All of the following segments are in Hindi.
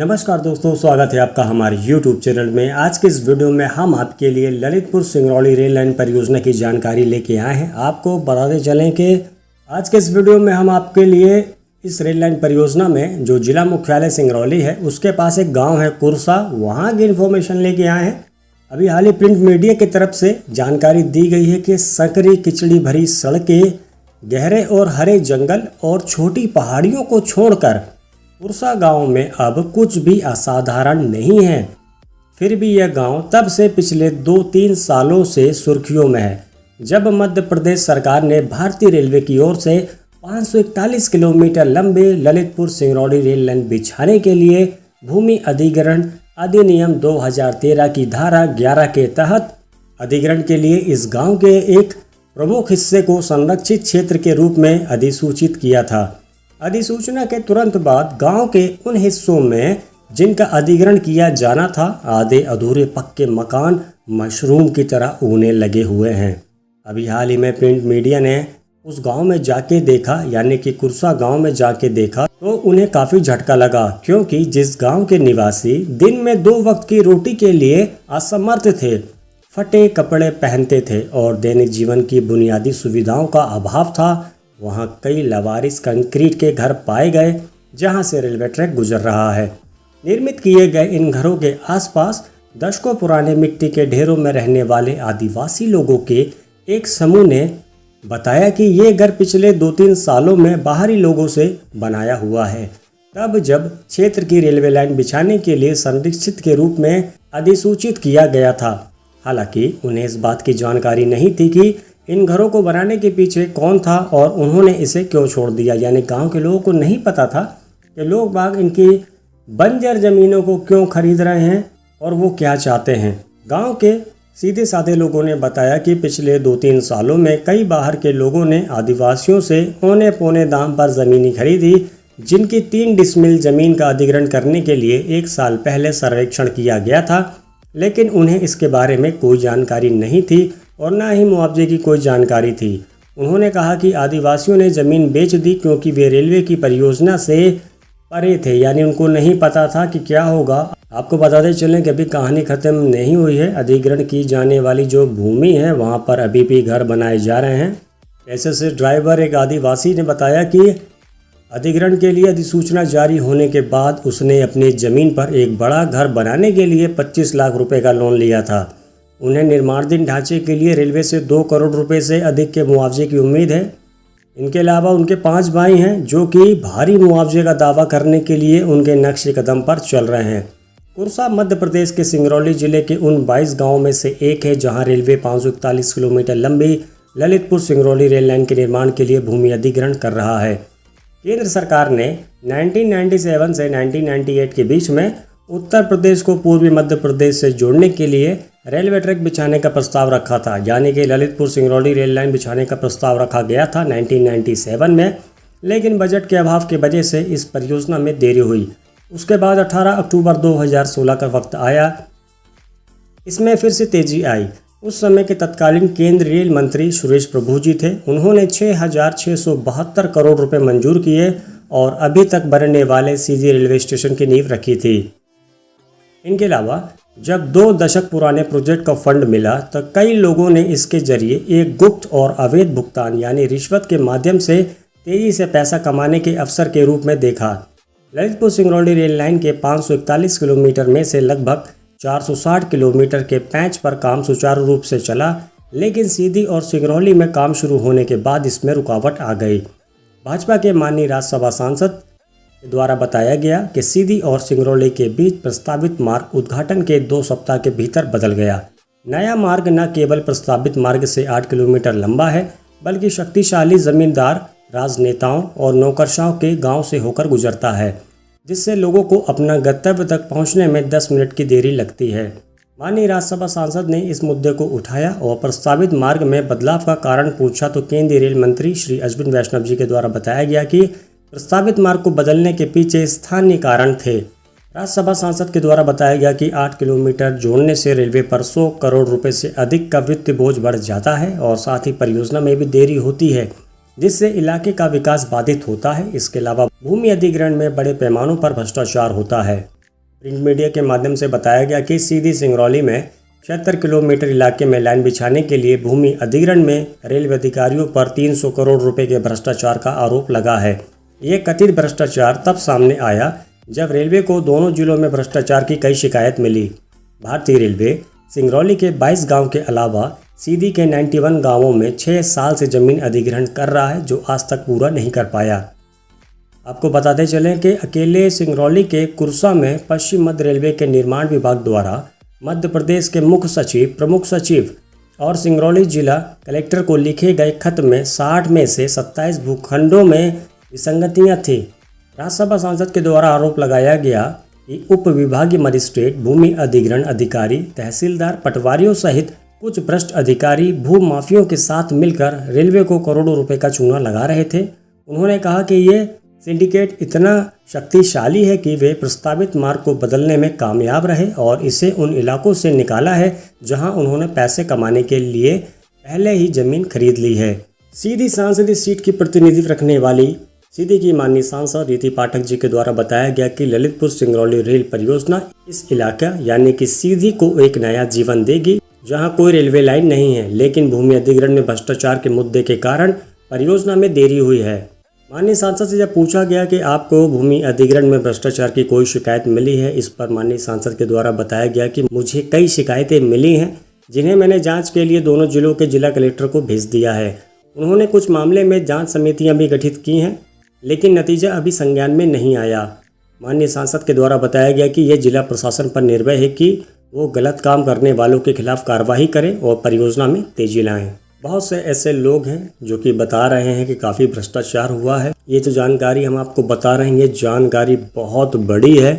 नमस्कार दोस्तों, स्वागत है आपका हमारे YouTube चैनल में। आज के इस वीडियो में हम आपके लिए ललितपुर सिंगरौली रेल लाइन परियोजना की जानकारी लेके आए हैं। आपको बताते चलें कि आज के इस वीडियो में हम आपके लिए इस रेल लाइन परियोजना में जो जिला मुख्यालय सिंगरौली है उसके पास एक गांव है कुरसा, वहां की इन्फॉर्मेशन लेके आए हैं। अभी हाल ही प्रिंट मीडिया की तरफ से जानकारी दी गई है कि संकरी किचड़ी भरी सड़कें, गहरे और हरे जंगल और छोटी पहाड़ियों को छोड़कर कुरसा गांव में अब कुछ भी असाधारण नहीं है। फिर भी यह गांव तब से पिछले 2-3 सालों से सुर्खियों में है जब मध्य प्रदेश सरकार ने भारतीय रेलवे की ओर से 541 किलोमीटर लंबे ललितपुर सिंगरौली रेल लाइन बिछाने के लिए भूमि अधिग्रहण अधिनियम 2013 की धारा 11 के तहत अधिग्रहण के लिए इस गांव के एक प्रमुख हिस्से को संरक्षित क्षेत्र के रूप में अधिसूचित किया था। अधिसूचना के तुरंत बाद गांव के उन हिस्सों में जिनका अधिग्रहण किया जाना था, आधे अधूरे पक्के मकान मशरूम की तरह उगने लगे हुए हैं। अभी हाल ही में प्रिंट मीडिया ने उस गांव में जाके देखा, यानी कि कुरसा गांव में जाके देखा तो उन्हें काफ़ी झटका लगा, क्योंकि जिस गांव के निवासी दिन में 2 वक्त की रोटी के लिए असमर्थ थे, फटे कपड़े पहनते थे और दैनिक जीवन की बुनियादी सुविधाओं का अभाव था, वहाँ कई लवारिस कंक्रीट के घर पाए गए जहाँ से रेलवे ट्रैक गुजर रहा है। निर्मित किए गए इन घरों के आसपास दशकों पुराने मिट्टी के ढेरों में रहने वाले आदिवासी लोगों के एक समूह ने बताया कि ये घर पिछले 2-3 सालों में बाहरी लोगों से बनाया हुआ है। तब जब क्षेत्र की रेलवे लाइन बिछाने के लिए संरक्षित के रूप में अधिसूचित किया गया था। हालांकि उन्हें इस बात की जानकारी नहीं थी कि इन घरों को बनाने के पीछे कौन था और उन्होंने इसे क्यों छोड़ दिया। यानी गांव के लोगों को नहीं पता था कि लोग बाग इनकी बंजर ज़मीनों को क्यों खरीद रहे हैं और वो क्या चाहते हैं। गांव के सीधे साधे लोगों ने बताया कि पिछले 2-3 सालों में कई बाहर के लोगों ने आदिवासियों से औने पौने दाम पर ज़मीनें खरीदी, जिनकी 3 डिसमिल ज़मीन का अधिग्रहण करने के लिए 1 साल पहले सर्वेक्षण किया गया था, लेकिन उन्हें इसके बारे में कोई जानकारी नहीं थी और ना ही मुआवजे की कोई जानकारी थी। उन्होंने कहा कि आदिवासियों ने ज़मीन बेच दी क्योंकि वे रेलवे की परियोजना से परे थे, यानी उनको नहीं पता था कि क्या होगा। आपको बताते चलें कि अभी कहानी ख़त्म नहीं हुई है। अधिग्रहण की जाने वाली जो भूमि है वहाँ पर अभी भी घर बनाए जा रहे हैं। ऐसे से ड्राइवर एक आदिवासी ने बताया कि अधिग्रहण के लिए अधिसूचना जारी होने के बाद उसने अपनी ज़मीन पर एक बड़ा घर बनाने के लिए 25 लाख रुपए का लोन लिया था। उन्हें निर्माणाधीन ढांचे के लिए रेलवे से 2 करोड़ रुपए से अधिक के मुआवजे की उम्मीद है। इनके अलावा उनके 5 भाई हैं जो कि भारी मुआवजे का दावा करने के लिए उनके नक्श कदम पर चल रहे हैं। कुरसा मध्य प्रदेश के सिंगरौली जिले के उन 22 गाँवों में से एक है जहाँ रेलवे 541 किलोमीटर लंबी ललितपुर सिंगरौली रेल लाइन के निर्माण के लिए भूमि अधिग्रहण कर रहा है। केंद्र सरकार ने 1997 से 1998 के बीच में उत्तर प्रदेश को पूर्वी मध्य प्रदेश से जोड़ने के लिए रेलवे ट्रैक बिछाने का प्रस्ताव रखा था, यानी कि ललितपुर सिंगरौली रेल लाइन बिछाने का प्रस्ताव रखा गया था 1997 में, लेकिन बजट के अभाव की वजह से इस परियोजना में देरी हुई। उसके बाद 18 अक्टूबर 2016 का वक्त आया, इसमें फिर से तेजी आई। उस समय के तत्कालीन केंद्रीय रेल मंत्री सुरेश प्रभु जी थे। उन्होंने 6,672 करोड़ रुपए मंजूर किए और अभी तक बनने वाले सीधी रेलवे स्टेशन की नींव रखी थी। इनके अलावा जब 2 दशक पुराने प्रोजेक्ट का फंड मिला तो कई लोगों ने इसके जरिए एक गुप्त और अवैध भुगतान यानी रिश्वत के माध्यम से तेजी से पैसा कमाने के अवसर के रूप में देखा। ललितपुर सिंगरौली रेल लाइन के 541 किलोमीटर में से लगभग 460 किलोमीटर के पैंच पर काम सुचारू रूप से चला, लेकिन सीधी और सिंगरौली में काम शुरू होने के बाद इसमें रुकावट आ गई। भाजपा के माननीय राज्यसभा सांसद द्वारा बताया गया कि सीधी और सिंगरौली के बीच प्रस्तावित मार्ग उद्घाटन के 2 सप्ताह के भीतर बदल गया। नया मार्ग न केवल प्रस्तावित मार्ग से 8 किलोमीटर लंबा है, बल्कि शक्तिशाली जमींदार, राजनेताओं और नौकरशाहों के गांव से होकर गुजरता है, जिससे लोगों को अपना गंतव्य तक पहुंचने में 10 मिनट की देरी लगती है। माननीय राज्यसभा सांसद ने इस मुद्दे को उठाया और प्रस्तावित मार्ग में बदलाव का कारण पूछा तो केंद्रीय रेल मंत्री श्री अश्विन वैष्णव जी के द्वारा बताया गया कि प्रस्तावित मार्ग को बदलने के पीछे स्थानीय कारण थे। राज्यसभा सांसद के द्वारा बताया गया कि 8 किलोमीटर जोड़ने से रेलवे पर 100 करोड़ रुपए से अधिक का वित्तीय बोझ बढ़ जाता है और साथ ही परियोजना में भी देरी होती है, जिससे इलाके का विकास बाधित होता है। इसके अलावा भूमि अधिग्रहण में बड़े पैमानों पर भ्रष्टाचार होता है। प्रिंट मीडिया के माध्यम से बताया गया कि सीधी सिंगरौली में 76 किलोमीटर इलाके में लाइन बिछाने के लिए भूमि अधिग्रहण में रेलवे अधिकारियों पर 300 करोड़ रुपए के भ्रष्टाचार का आरोप लगा है। ये कथित भ्रष्टाचार तब सामने आया जब रेलवे को दोनों जिलों में भ्रष्टाचार की कई शिकायत मिली। भारतीय रेलवे सिंगरौली के 22 गांव के अलावा सीधी के 91 गांवों में 6 साल से जमीन अधिग्रहण कर रहा है, जो आज तक पूरा नहीं कर पाया। आपको बताते चलें कि अकेले सिंगरौली के कुरसा में पश्चिम मध्य रेलवे के निर्माण विभाग द्वारा मध्य प्रदेश के मुख्य सचिव, प्रमुख सचिव और सिंगरौली जिला कलेक्टर को लिखे गए खत में 60 में से 27 भूखंडों में विसंगतियां थी। राज्यसभा सांसद के द्वारा आरोप लगाया गया कि उप विभागीय मजिस्ट्रेट, भूमि अधिग्रहण अधिकारी, तहसीलदार, पटवारियों सहित कुछ भ्रष्ट अधिकारी भूमाफियों के साथ मिलकर रेलवे को करोड़ों रुपए का चूना लगा रहे थे। उन्होंने कहा कि ये सिंडिकेट इतना शक्तिशाली है कि वे प्रस्तावित मार्ग को बदलने में कामयाब रहे और इसे उन इलाकों से निकाला है जहां उन्होंने पैसे कमाने के लिए पहले ही जमीन खरीद ली है। सीधी सांसदीय सीट की प्रतिनिधित्व रखने वाली सीधी की माननीय सांसद रीति पाठक जी के द्वारा बताया गया कि ललितपुर सिंगरौली रेल परियोजना इस इलाका यानी कि सीधी को एक नया जीवन देगी, जहां कोई रेलवे लाइन नहीं है, लेकिन भूमि अधिग्रहण में भ्रष्टाचार के मुद्दे के कारण परियोजना में देरी हुई है। माननीय सांसद से जब पूछा गया कि आपको भूमि अधिग्रहण में भ्रष्टाचार की कोई शिकायत मिली है, इस पर माननीय सांसद के द्वारा बताया गया कि मुझे कई शिकायतें मिली हैं, जिन्हें मैंने जांच के लिए दोनों जिलों के जिला कलेक्टर को भेज दिया है। उन्होंने कुछ मामले में जांच समितियां भी गठित की हैं, लेकिन नतीजा अभी संज्ञान में नहीं आया। माननीय सांसद के द्वारा बताया गया कि यह जिला प्रशासन पर निर्भर है कि वो गलत काम करने वालों के खिलाफ कार्रवाई करें और परियोजना में तेजी लाएं। बहुत से ऐसे लोग हैं जो कि बता रहे हैं कि काफ़ी भ्रष्टाचार हुआ है। ये जो जानकारी हम आपको बता रहे हैं, ये जानकारी बहुत बड़ी है।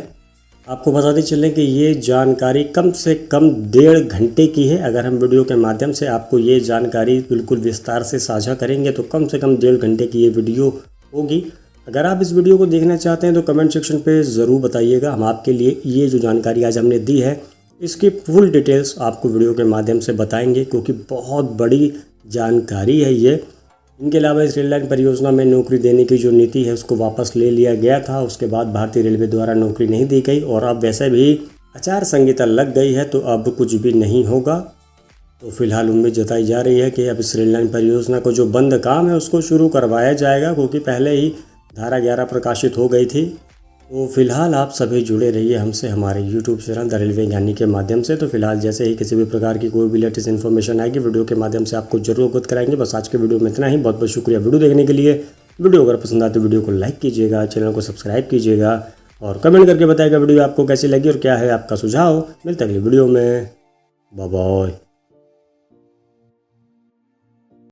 आपको बताते चलें कि ये जानकारी कम से कम 1.5 घंटे की है। अगर हम वीडियो के माध्यम से आपको ये जानकारी बिल्कुल विस्तार से साझा करेंगे तो कम से कम 1.5 घंटे की ये वीडियो होगी। अगर आप इस वीडियो को देखना चाहते हैं तो कमेंट सेक्शन पे ज़रूर बताइएगा। हम आपके लिए ये जो जानकारी आज हमने दी है, इसकी फुल डिटेल्स आपको वीडियो के माध्यम से बताएंगे, क्योंकि बहुत बड़ी जानकारी है ये। इनके अलावा इस रेल लाइन परियोजना में नौकरी देने की जो नीति है उसको वापस ले लिया गया था। उसके बाद भारतीय रेलवे द्वारा नौकरी नहीं दी गई और अब वैसे भी आचार संहिता लग गई है, तो अब कुछ भी नहीं होगा। तो फिलहाल उम्मीद जताई जा रही है कि अब इस रेल लाइन परियोजना को जो बंद काम है उसको शुरू करवाया जाएगा, क्योंकि पहले ही धारा 11 प्रकाशित हो गई थी। तो फिलहाल आप सभी जुड़े रहिए हमसे हमारे YouTube चैनल द रेलवे ज्ञानी के माध्यम से। तो फिलहाल जैसे ही किसी भी प्रकार की कोई भी लेटेस्ट इन्फॉर्मेशन आएगी वीडियो के माध्यम से आपको जरूर अवगत कराएंगे। बस आज के वीडियो में इतना ही। बहुत बहुत शुक्रिया वीडियो देखने के लिए। वीडियो अगर पसंद आए तो वीडियो को लाइक कीजिएगा, चैनल को सब्सक्राइब कीजिएगा और कमेंट करके बताइएगा वीडियो आपको कैसी लगी और क्या है आपका सुझाव। मिलते अगली वीडियो में। Bye bye.